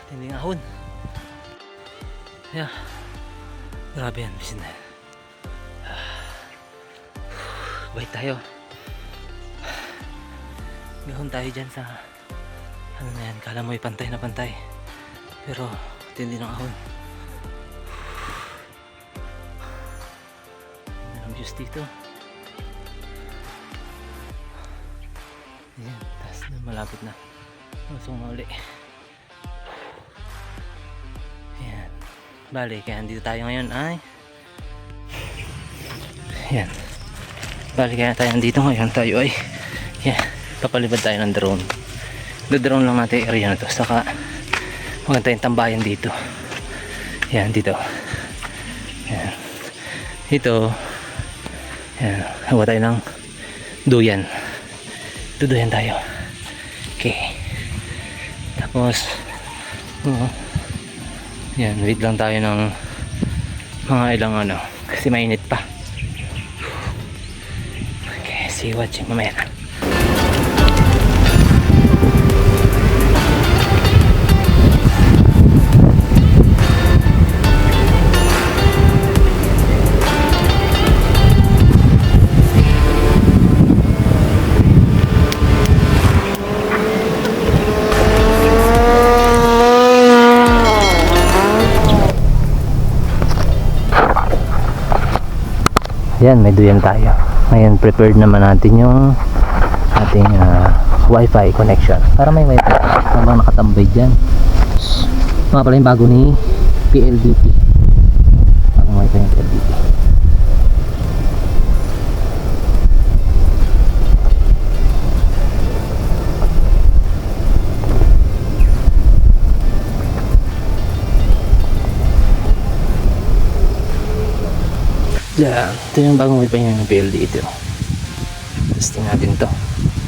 Tinding ahon. Yeah. Grabe yan, bisin na. Bait tayo. Gahon tayo dyan sa ano na yan, kala mo'y pantay na pantay. Pero tindi ng ahon. Ang views dito. Ayan, taas na, malapit na. Masong na uli. Ayan. Bale, kaya andito tayo ngayon ay ayan. Bale, kaya tayo andito ngayon. Tayo ay ayan, papalipad tayo ng drone. Do-drone lang natin yung area na to. Saka maganda tayong tambayan dito. Ayan, dito. Ayan. Dito. Ayan, hawa tayo ng duyan. Duduyan tayo. Okay. Tapos yan, wait lang tayo ng mga ilang ano kasi mainit pa. Okay, see you watching mamaya na. Yan, may duyan tayo. Ngayon, prepared naman natin yung ating wifi connection. Para may wifi habang nakatambay dyan. Mga pala yung bago ni PLDT. Bagong wifi yung PLDT. Yeah, ito yung bagong wifi yung PLD ito. Testing natin to.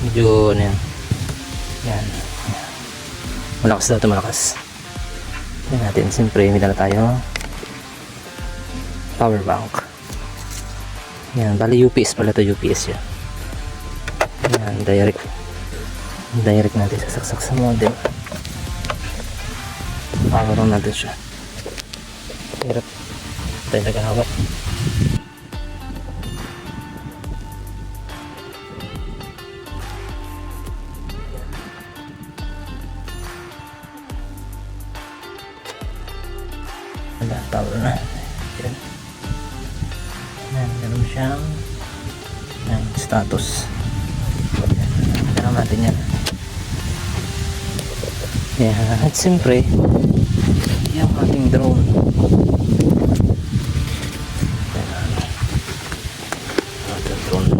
Medyo ano yan. Yan. Malakas daw ito, malakas. Tignan natin. Siyempre may dala tayo power bank. Yan, bali UPS pala ito, UPS yan. Yan, direct natin sasaksak sa modem. Power on natin siya. Hirap tayo nagahawak. Power na. Yan. Yan, ganun siyang yan, status. Ganun natin yan. Yan. At siyempre yung ating drone. Yan. Ating drone.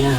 Yan.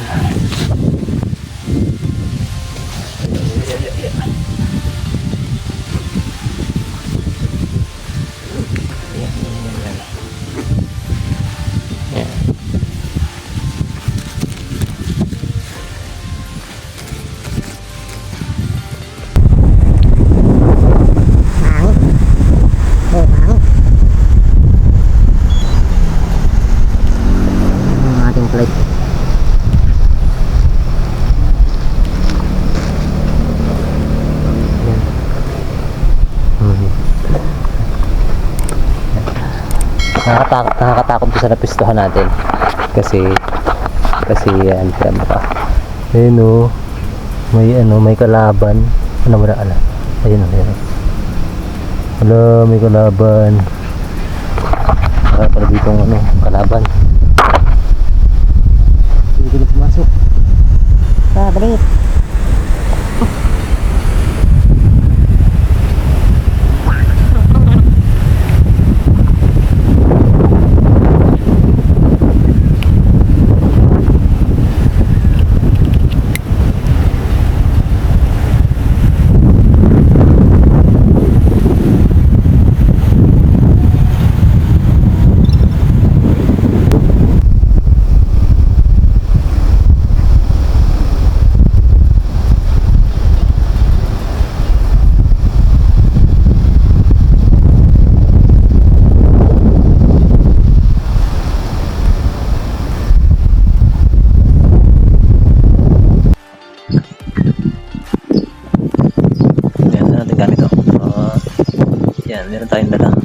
Nakakatakot sa napistuhan natin kasi yan kaya pa may kalaban ayun may kalaban para dito kalaban hindi ko pumasok balik.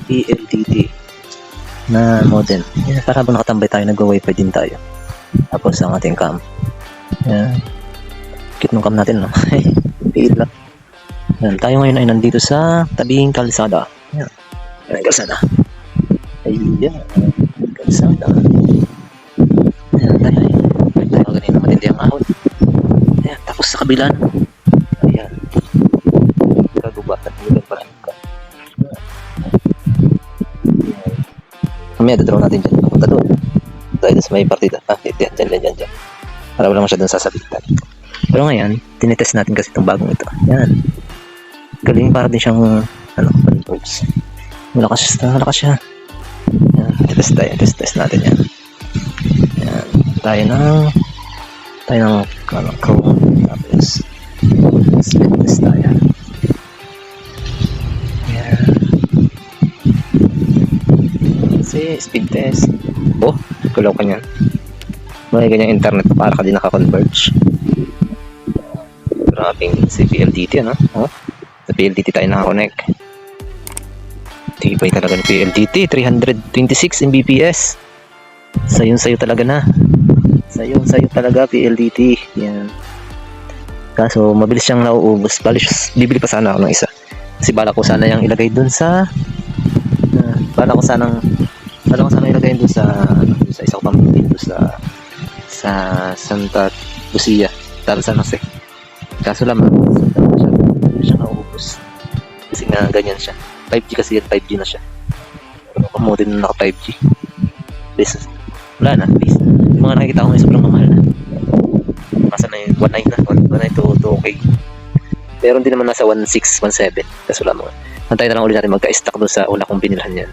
PLDT na modem. Yan, para habang nakatambay tayo, nag-wifi din tayo. Tapos ang ating cam. Yan. Cute nung cam natin, no? Piil lang. Yan, tayo ngayon ay nandito sa tabing kalsada. Yan. Yan, kalsada. Ayan, kalsada. Ayan, tayo. Ayan, tayo ganito matindi ang ahon. Ayan, tapos sa kabila. Ayan. Kagubatan. Ayan, parang ka. Mamaya, dadraw natin dyan. Papunta doon. Tayo sa may partida. Dyan. Para wala masyadong sasabitan. Pero ngayon, tinitest natin kasi itong bagong ito. Ayan. Galing, para din siyang, controls. Malakas siya. Ayan, test natin yan. Ayan, tayo ng Chrome. Tapos, speed test tayo. Ayan. Kasi, speed test. Oh, kulaw ka niyan. May ganyang internet para ka din naka-converge. Grabing si PLDT, ano? Oh, sa PLDT tayo naka-connect. Tibay talaga ng PLDT, 326 Mbps. Sayo talaga na. Sayo talaga PLDT. Yan. Kaso mabilis siyang nauubos. Bibili pa sana ako ng isa. Kasi bala ko sana yung ilagay dun sa bala ko sana ilagay dun sa isang pamilya dun sa Santa Lucia, San Jose. Kaso lamang mabilis siyang nauubos. Kasi nga ganyan siya. 5G kasi yan, 5G na siya. Pero modem na naka 5G. Please, wala na, please. Yung mga nakikita ko ngayon sobrang mamahal na. Masa na yung 1.9 na, 1.9 to 2K. Pero hindi naman nasa 1.6, 1.7. Kasi wala mga. Antayin na lang ulit natin magka-stack doon sa una kong binilhan yan.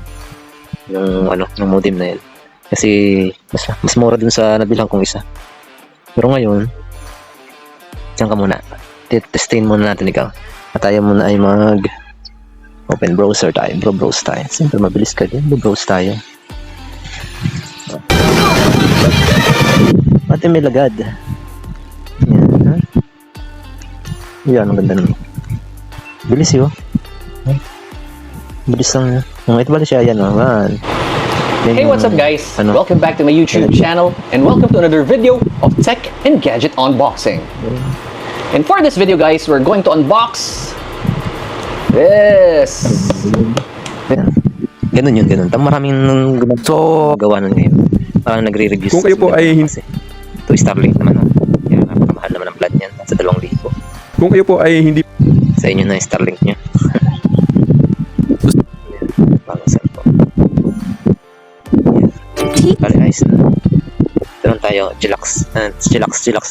Yung modem na yan. Kasi mas mura dun sa nabilhan kong isa. Pero ngayon, diyan ka muna. Testin muna natin ikaw. At tayo muna ay open browser tayo. Browse tayo. Siyempre mabilis ka din. Browse tayo. Pati may lagad. Yan. Ha? Yan. Ang ganda naman. Bilis yun. Bilis lang. Ito bali siya. Yan. Man. Hey, what's up guys? Welcome back to my YouTube channel and welcome to another video of tech and gadget unboxing. And for this video guys, we're going to unbox this. Ganun yun. Maraming gawa nun ngayon. Parang nagre-review. Kung kayo po ay hindi. Ito Starlink naman. Yan, napakamahal naman ang plan niyan. Sa 2,000. Kung kayo po ay hindi sa inyo na yung Starlink niya. Bagong cellphone. Bali guys. Ito lang tayo. Chillax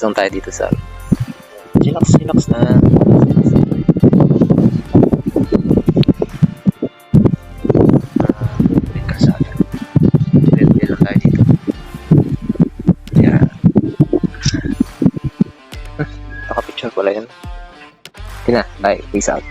lang tayo dito sa Chillax na. Picture pala yan. Tina, bye. Peace out.